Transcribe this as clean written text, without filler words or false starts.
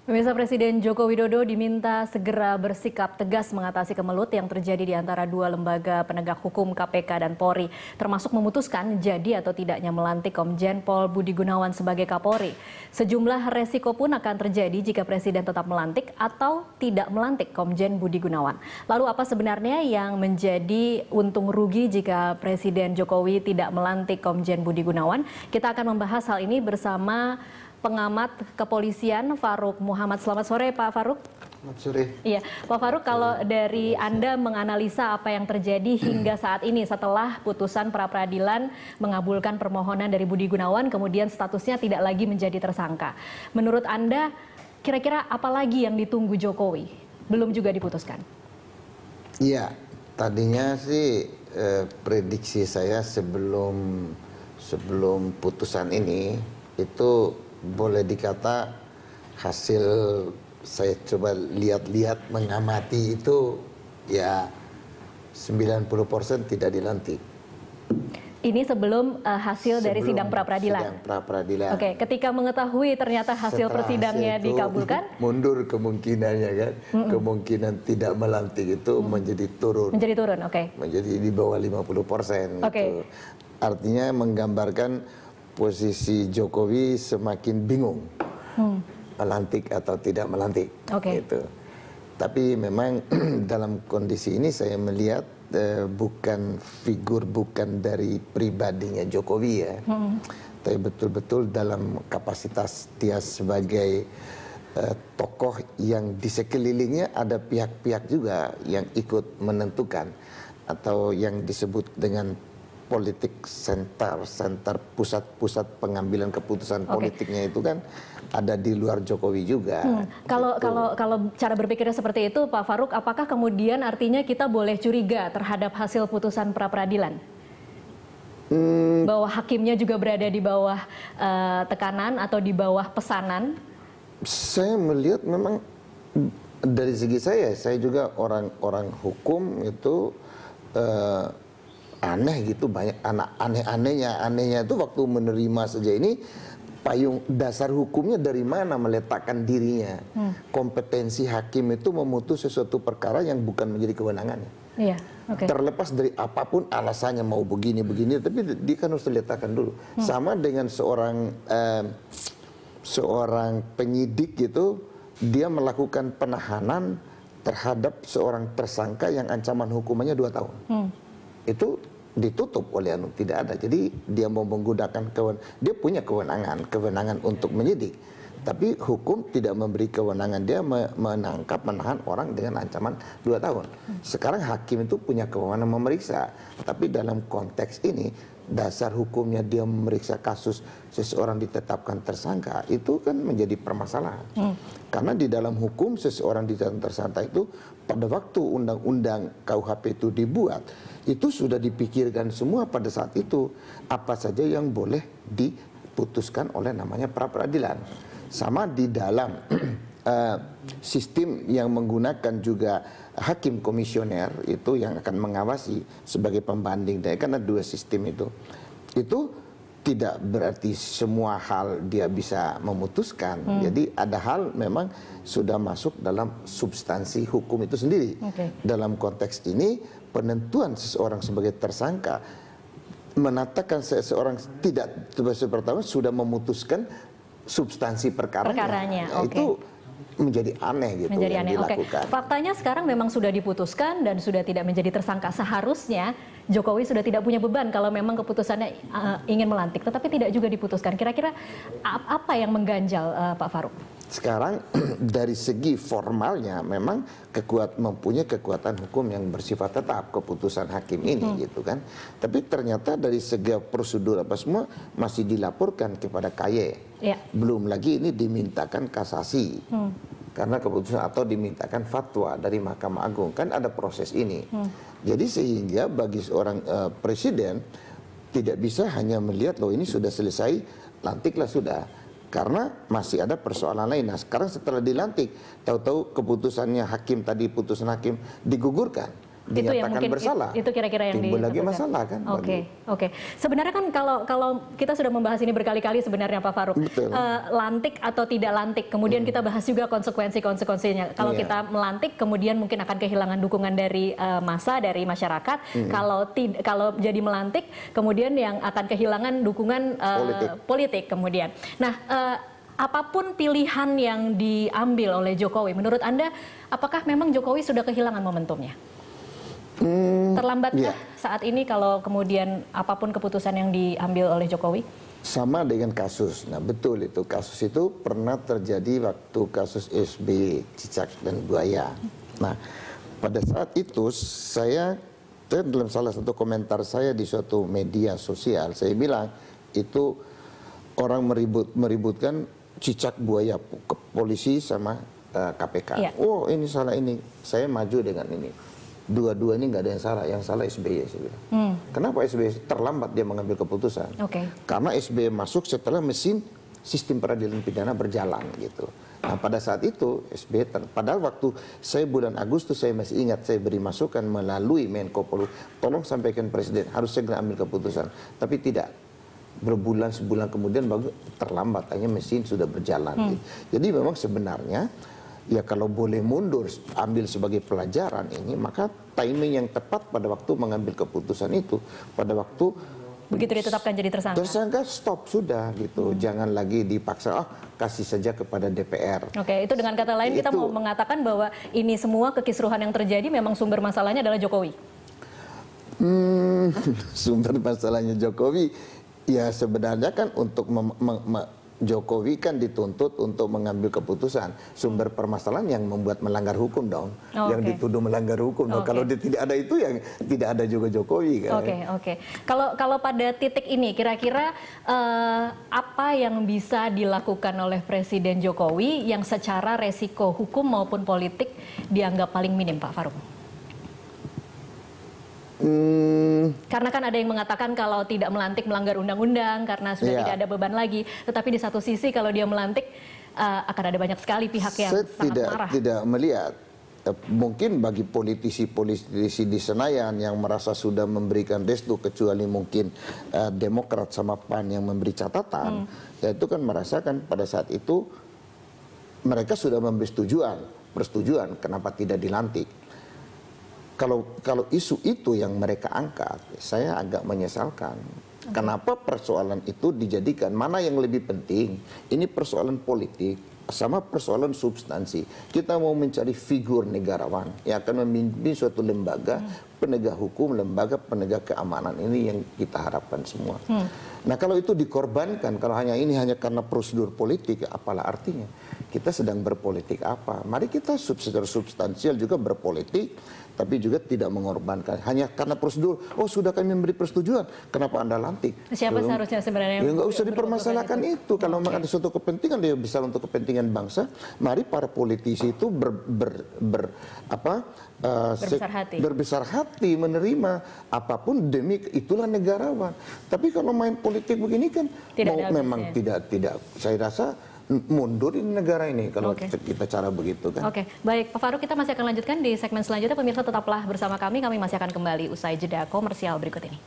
Pemirsa, Presiden Joko Widodo diminta segera bersikap tegas mengatasi kemelut yang terjadi di antara dua lembaga penegak hukum KPK dan Polri, termasuk memutuskan jadi atau tidaknya melantik Komjen Pol Budi Gunawan sebagai Kapolri. Sejumlah resiko pun akan terjadi jika Presiden tetap melantik atau tidak melantik Komjen Budi Gunawan. Lalu apa sebenarnya yang menjadi untung rugi jika Presiden Jokowi tidak melantik Komjen Budi Gunawan? Kita akan membahas hal ini bersama pengamat kepolisian Farouk Muhammad. Selamat sore Pak Farouk. Selamat sore. Iya, Pak Farouk, kalau dari Anda menganalisa apa yang terjadi hingga saat ini setelah putusan pra-peradilan mengabulkan permohonan dari Budi Gunawan, kemudian statusnya tidak lagi menjadi tersangka. Menurut Anda, kira-kira apa lagi yang ditunggu Jokowi? Belum juga diputuskan. Iya, tadinya sih prediksi saya sebelum putusan ini itu boleh dikata hasil saya coba lihat-lihat mengamati itu ya 90% tidak dilantik. Ini sebelum hasil dari sidang pra-peradilan. Sidang pra-peradilan. Oke, ketika mengetahui ternyata hasil persidangannya dikabulkan, mundur kemungkinannya kan, kemungkinan tidak melantik itu menjadi turun. Menjadi turun, oke. Menjadi di bawah 50%. Oke. Gitu. Artinya menggambarkan posisi Jokowi semakin bingung melantik atau tidak melantik. Gitu. Tapi memang dalam kondisi ini saya melihat bukan dari pribadinya Jokowi ya, tapi betul-betul dalam kapasitas dia sebagai tokoh yang di sekelilingnya ada pihak-pihak juga yang ikut menentukan atau yang disebut dengan politik center pusat pengambilan keputusan politiknya itu kan ada di luar Jokowi juga. Kalau cara berpikirnya seperti itu, Pak Farouk, apakah kemudian artinya kita boleh curiga terhadap hasil putusan pra-peradilan? Bahwa hakimnya juga berada di bawah tekanan atau di bawah pesanan? Saya melihat memang dari segi saya juga orang hukum itu aneh gitu, banyak anehnya itu waktu menerima saja ini payung dasar hukumnya dari mana meletakkan dirinya. Kompetensi hakim itu memutus sesuatu perkara yang bukan menjadi kewenangannya. Iya, terlepas dari apapun alasannya mau begini tapi dia kan harus diletakkan dulu. Sama dengan seorang penyidik gitu, dia melakukan penahanan terhadap seorang tersangka yang ancaman hukumannya 2 tahun. Itu ditutup oleh tidak ada. Jadi dia mau menggunakan dia punya kewenangan untuk menyidik, tapi hukum tidak memberi kewenangan dia menahan orang dengan ancaman 2 tahun. Sekarang hakim itu punya kewenangan memeriksa, tapi dalam konteks ini dasar hukumnya dia memeriksa kasus seseorang ditetapkan tersangka itu kan menjadi permasalahan. Karena di dalam hukum seseorang ditetapkan tersangka itu pada waktu undang-undang KUHP itu dibuat, itu sudah dipikirkan semua pada saat itu apa saja yang boleh diputuskan oleh namanya pra-peradilan. Sama di dalam sistem yang menggunakan juga hakim komisioner itu yang akan mengawasi sebagai pembanding, karena 2 sistem itu tidak berarti semua hal dia bisa memutuskan. Jadi ada hal memang sudah masuk dalam substansi hukum itu sendiri. Dalam konteks ini penentuan seseorang sebagai tersangka menatakan seseorang tidak pertama sudah memutuskan substansi perkaranya. Itu menjadi aneh gitu yang dilakukan. Faktanya sekarang memang sudah diputuskan dan sudah tidak menjadi tersangka. Seharusnya Jokowi sudah tidak punya beban kalau memang keputusannya ingin melantik, tetapi tidak juga diputuskan. Kira-kira apa yang mengganjal Pak Farouk? Sekarang dari segi formalnya memang mempunyai kekuatan hukum yang bersifat tetap keputusan hakim ini gitu kan. Tapi ternyata dari segi prosedur apa semua masih dilaporkan kepada KY. Belum lagi ini dimintakan kasasi. Karena keputusan atau dimintakan fatwa dari Mahkamah Agung, kan ada proses ini. Jadi sehingga bagi seorang presiden tidak bisa hanya melihat loh ini sudah selesai, lantiklah sudah. Karena masih ada persoalan lain. Nah sekarang setelah dilantik, tahu-tahu keputusannya hakim tadi, putusan hakim digugurkan, Itu yang dinyatakan mungkin bersalah. itu kira-kira yang timbul lagi ditakutkan. masalah kan. Oke. Sebenarnya kan kalau kita sudah membahas ini berkali-kali sebenarnya Pak Farouk. Betul. Lantik atau tidak lantik, kemudian kita bahas juga konsekuensinya. Kalau Iya. kita melantik, kemudian mungkin akan kehilangan dukungan dari massa, dari masyarakat. Kalau jadi melantik, kemudian yang akan kehilangan dukungan politik kemudian. Nah, apapun pilihan yang diambil oleh Jokowi, menurut Anda, apakah memang Jokowi sudah kehilangan momentumnya? Terlambatkah saat ini kalau kemudian apapun keputusan yang diambil oleh Jokowi? Sama dengan kasus. Nah betul itu, kasus itu pernah terjadi waktu kasus SBY, cicak dan buaya. Nah pada saat itu saya dalam salah satu komentar saya di suatu media sosial, saya bilang itu orang meributkan cicak buaya polisi sama KPK. Iya. Oh ini salah ini, saya maju dengan ini. Dua-dua ini nggak ada yang salah SBY saya bilang. Kenapa SBY terlambat dia mengambil keputusan? Karena SBY masuk setelah mesin sistem peradilan pidana berjalan gitu. Nah pada saat itu SBY, padahal waktu saya bulan Agustus saya masih ingat saya beri masukan melalui Menko Polhukam, tolong sampaikan Presiden harus segera ambil keputusan, tapi tidak. Sebulan kemudian baru terlambat, hanya mesin sudah berjalan. Gitu. Jadi memang sebenarnya ya kalau boleh mundur ambil sebagai pelajaran ini, maka timing yang tepat pada waktu mengambil keputusan itu pada waktu begitu ditetapkan jadi tersangka stop sudah gitu. Jangan lagi dipaksa kasih saja kepada DPR. Oke, itu dengan kata lain kita mau mengatakan bahwa ini semua kekisruhan yang terjadi memang sumber masalahnya adalah Jokowi. Sumber masalahnya Jokowi ya sebenarnya kan untuk Jokowi kan dituntut untuk mengambil keputusan. Sumber permasalahan yang membuat melanggar hukum dong. Yang dituduh melanggar hukum dong. Kalau tidak ada itu ya tidak ada juga Jokowi kan. Oke. Kalau pada titik ini kira-kira apa yang bisa dilakukan oleh Presiden Jokowi yang secara resiko hukum maupun politik dianggap paling minim, Pak Farouk? Karena kan ada yang mengatakan kalau tidak melantik melanggar undang-undang karena sudah tidak ada beban lagi. Tetapi di satu sisi kalau dia melantik akan ada banyak sekali pihak yang sangat marah. Saya tidak melihat. Mungkin bagi politisi di Senayan yang merasa sudah memberikan restu, kecuali mungkin Demokrat sama PAN yang memberi catatan, ya itu kan merasakan pada saat itu mereka sudah memberi persetujuan kenapa tidak dilantik. Kalau isu itu yang mereka angkat, saya agak menyesalkan. Kenapa persoalan itu dijadikan mana yang lebih penting? Ini persoalan politik sama persoalan substansi. Kita mau mencari figur negarawan yang akan memimpin suatu lembaga penegak hukum, lembaga penegak keamanan, ini yang kita harapkan semua. Nah kalau itu dikorbankan, kalau hanya karena prosedur politik, apalah artinya? Kita sedang berpolitik apa? Mari kita secara substansial juga berpolitik, tapi juga tidak mengorbankan. Hanya karena prosedur, sudah kami memberi persetujuan, kenapa Anda lantik? Siapa seharusnya sebenarnya? Ya nggak usah dipermasalahkan itu. Kalau ada suatu kepentingan, dia besar untuk kepentingan bangsa, mari para politisi itu berbesar hati menerima apapun demi itulah negarawan. Tapi kalau main politik begini kan memang tidak saya rasa mundur ini negara ini kalau kita cara begitu kan. Baik Pak Farouk, kita masih akan lanjutkan di segmen selanjutnya. Pemirsa tetaplah bersama kami masih akan kembali usai jeda komersial berikut ini.